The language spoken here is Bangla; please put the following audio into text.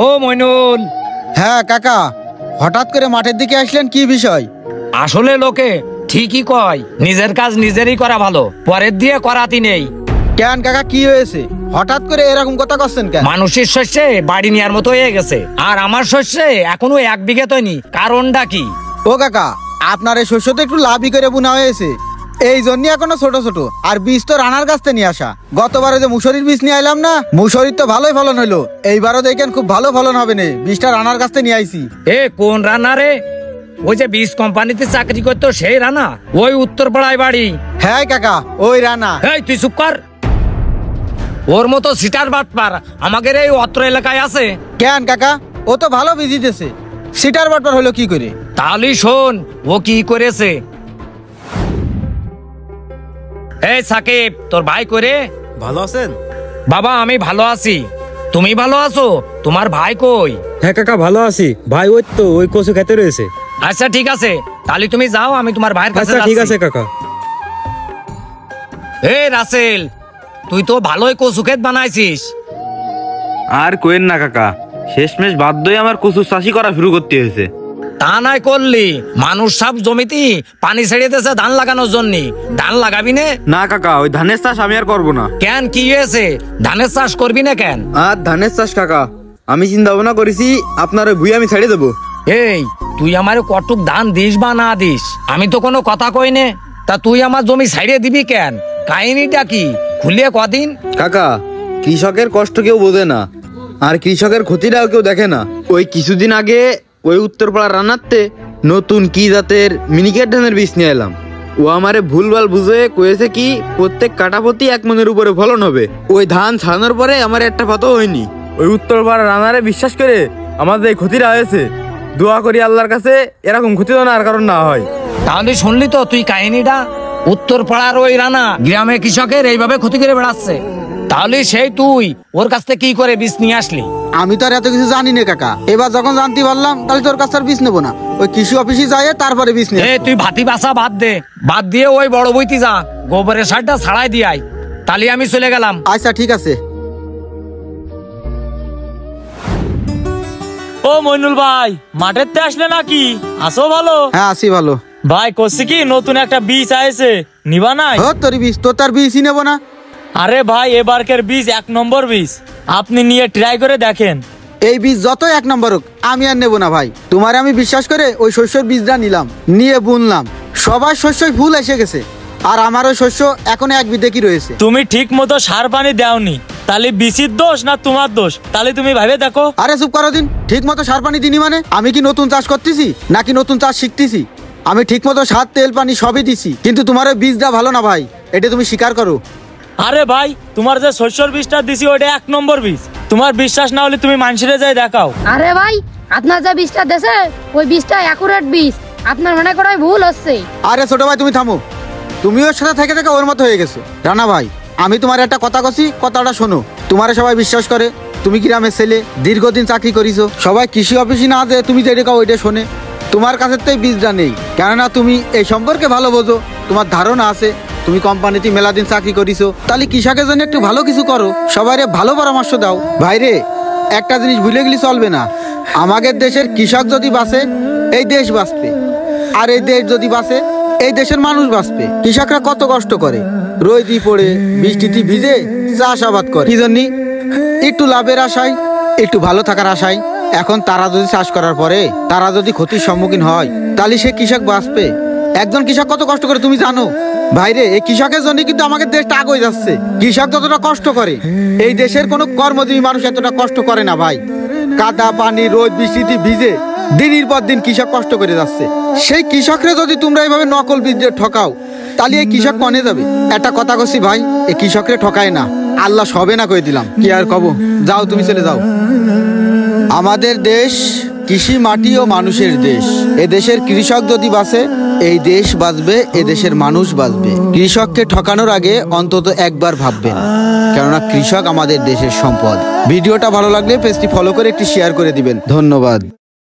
ও মইনুল। হ্যাঁ কাকা, হঠাৎ করে মাঠের দিকে আসলেন, কি বিষয়? আসলে লোকে ঠিকই কয় নিজের কাজ নিজেরই করা ভালো, পরের দিয়ে করাতি নেই। কেন কাকা, কি হয়েছে? হঠাৎ করে এরকম কথা করছেন কেন? মানুষের শস্যে বাড়ি নেওয়ার মতো হয়ে গেছে, আর আমার শস্যে এখনো 1 বিঘে তৈনি। কারণটা কি? ও কাকা, আপনার এই শস্য তো একটু লাভই করে বোনা হয়েছে, এই জন্য এখনো ছোট ছোট। আর বীজ তো রানার কাছ থেকে নিয়ে আসা। গতবারে যে মুসুরির বীজ নিয়ে আইলাম না, মুসুরির তো ভালোই ফলন হইলো। এইবারও দেখেন খুব ভালো ফলন হবে না, বীজটা রানার কাছ থেকে নিয়ে আইছি। এ কোন রানা রে? ওই যে বীজ কোম্পানিতে চাকরি করতো সেই রানা, ওই উত্তরপাড়ায় বাড়ি। হ্যাঁ কাকা, ওই রানা। এই তুই চুপ কর। ওর মতো সিটার বাটপার আমাদের এই অত্র এলাকায় আছে? কেন কাকা, ও তো ভালো বীজ দিতেছে, সিটার বাটপার হলো কি করে? তাহলে শোন ও কি করেছে। এই সাকিব, তোর ভাই করে? ভালো আছেন? বাবা আমি ভালো আছি, তুমি ভালো আছো? তোমার ভাই কই? হ্যাঁ কাকা, ভালো আছি। ভাই ওই তো ওই কচু খেতে রয়েছে। আচ্ছা ঠিক আছে, তাহলে তুমি যাও, আমি তোমার ভাইয়ের কাছে আচ্ছা ঠিক যাচ্ছি। আছে কাকা। এই রাসেল, তুই তো ভালোই কচু ক্ষেত বানাইছিস। আর কোয়েন না কাকা, শেষমেশ বাধ্যই আমার কচু চাষি করা শুরু করতে হয়েছে। তা নাই করলি, মানুষ সব জমিতে পানি ছেড়ে দিয়েছে ধান লাগানোর জন্য। ধান লাগাবি না? না কাকা, ওই ধানের চাষ আমি আর করবো না। কেন, কি হয়েছে? ধানের চাষ করবি না কেন? আর ধানের চাষ কাকা আমি চিন্তা ভাবনা করেছি, আপনার ওই ভুই আমি ছেড়ে দেবো। এই তুই আমার কটুক ধান দিস বা না দিস, আমি তো কোনো কথা কই নে। তা তুই আমার জমি ছাড়িয়ে দিবি কেন? কাহিনীটা কি খুলিয়ে কদিন। কাকা, কৃষকের কষ্ট কেউ বোঝে না, আর কৃষকের ক্ষতিটাও কেউ দেখে না। ওই কিছুদিন আগে ওই উত্তরপাড়ার রান্নাতে নতুন কি জাতের মিনিকেট ধানের বীজ নিয়ে এলাম। ও আমারে ভুলভাল বুঝে কয়েছে কি প্রত্যেক কাটা প্রতি 1 মনের উপরে ফলন হবে। ওই ধান ছাড়ানোর পরে আমার একটা পাতাও হয়নি। ওই উত্তরপাড়ার রান্নারে বিশ্বাস করে আমাদের এই ক্ষতিটা হয়েছে। দোয়া করি আল্লাহর কাছে এরকম ক্ষতি যেন আর কারণ না হয়। তাহলে শুনলি তো তুই কাহিনীটা? উত্তর পাড়ার ওই রানা গ্রামে কৃষকের এইভাবে ক্ষতি করে বেড়াচ্ছে। তাহলে সেই তুই ওর কাছ থেকে কি করে বীজ নিয়ে আসলি? আমি তো আর এত কিছু জানি না কাকা, এবার যখন জানতে পারলাম তাহলে তোর কাছে আর বীজ নেবো না, ওই কৃষি অফিসে যাই তারপরে বীজ নেব। তুই ভাতি বাসা বাদ দে, বাদ দিয়ে ওই বড় বইতে যা, গোবরের সারটা ছাড়াই দিয়ে আয়। তাহলে আমি চলে গেলাম। আচ্ছা ঠিক আছে। ও মইনুল ভাই, মাঠের তে আসলে নাকি? আসো ভালো? হ্যাঁ আসি ভালো। ভাই করছি কি, নতুন একটা বীজ আইছে, নিবা নাই? তোর বীজ, তোর তার বীজই নেবো না। আরে ভাই, এবারকের বীজ 1 নম্বর বীজ, আপনি নিয়ে ট্রাই করে দেখেন। এই বীজ যত 1 নম্বর হোক আমি আর নেবো না ভাই। তোমার আমি বিশ্বাস করে ওই শস্যের বীজটা নিলাম, নিয়ে বুনলাম, সবার শস্যই ফুল এসে গেছে, আর আমার ওই শস্য এখন 1 বিঘে কি রয়েছে। তুমি ঠিক মতো সার পানি দাওনি, তাহলে বীজের দোষ না তোমার দোষ? তাহলে তুমি ভাবে দেখো। আরে চুপ করো দিন, ঠিক মতো সার পানি দিনি মানে? আমি কি নতুন চাষ করতেছি নাকি নতুন চাষ শিখতেছি? আমি ঠিক মতো সার তেল পানি সবই দিছি, কিন্তু তোমার ওই বীজটা ভালো না ভাই, এটা তুমি স্বীকার করো। আরে ভাই, তোমার যে শস্যর বীজটা দিছি ওটা 1 নম্বর বীজ। তোমার বিশ্বাস না হলে তুমি মানুষের যাই দেখাও। আরে ভাই, আপনার যে বীজটা দেছে ওই বীজটা অ্যাকুরেট বীজ, আপনার মনে করাই ভুল হচ্ছে। আরে ছোট ভাই তুমি থামো, তুমি ওর সাথে থেকে থেকে ওর মতো হয়ে গেছো। রানা ভাই, আমি তোমার একটা কথা কছি, কথাটা শোনো। তোমারে সবাই বিশ্বাস করে, তুমি গ্রামের ছেলে, দীর্ঘদিন চাকরি করিছো, সবাই কৃষি অফিসে না যে তুমি যেটা কাও ওইটা শোনে। তোমার কাছে তো এই বীজটা নেই, কেননা তুমি এই সম্পর্কে ভালো বোঝো, তোমার ধারণা আছে, তুমি কোম্পানিতে মেলা দিন চাকরি করিছো। তাহলে কৃষকের জন্য একটু ভালো কিছু করো, সবাই ভালো পরামর্শ দাও। ভাইরে, একটা জিনিস ভুলে গেলে চলবে না, আমাদের দেশের কৃষক যদি বাঁচে এই দেশ বাঁচবে, আর এই দেশ যদি বাঁচে এই দেশের মানুষ বাঁচবে। কৃষকরা কত কষ্ট করে, রোদে পড়ে বৃষ্টিতে ভিজে চাষাবাদ করে, কি জন্য? একটু লাভের আশায়, একটু ভালো থাকার আশায়। এখন তারা যদি চাষ করার পরে তারা যদি ক্ষতির সম্মুখীন হয়, তাহলে সে কৃষক বাঁচবে? একজন কৃষক কত কষ্ট করে তুমি জানো? ভাইরে, এই কৃষকের জন্য কিন্তু আমাদের দেশটা আগে যাচ্ছে। কৃষক যতটা কষ্ট করে এই দেশের কোনো কর্মজীবী মানুষ এতটা কষ্ট করে না ভাই। কাদা পানি রোদ বৃষ্টিতে ভিজে দিনের পর দিন কৃষক কষ্ট করে যাচ্ছে। সেই কৃষকরা যদি তোমরা এইভাবে নকল বীজ দিয়ে ঠকাও, তাহলে এই কৃষক কনে যাবে? একটা কথা কছি ভাই, এই কৃষকরে ঠকায় না, আল্লাহ সবে না কই দিলাম, কি আর কব। যাও তুমি চলে যাও। আমাদের দেশ কৃষি মাটি ও মানুষের দেশ। এ দেশের কৃষক যদি বাঁচে এই দেশ বাঁচবে, এ দেশের মানুষ বাঁচবে। কৃষককে ঠকানোর আগে অন্তত একবার ভাববেন, কেননা কৃষক আমাদের দেশের সম্পদ। ভিডিওটা ভালো লাগলে পেজটি ফলো করে একটি শেয়ার করে দিবেন। ধন্যবাদ।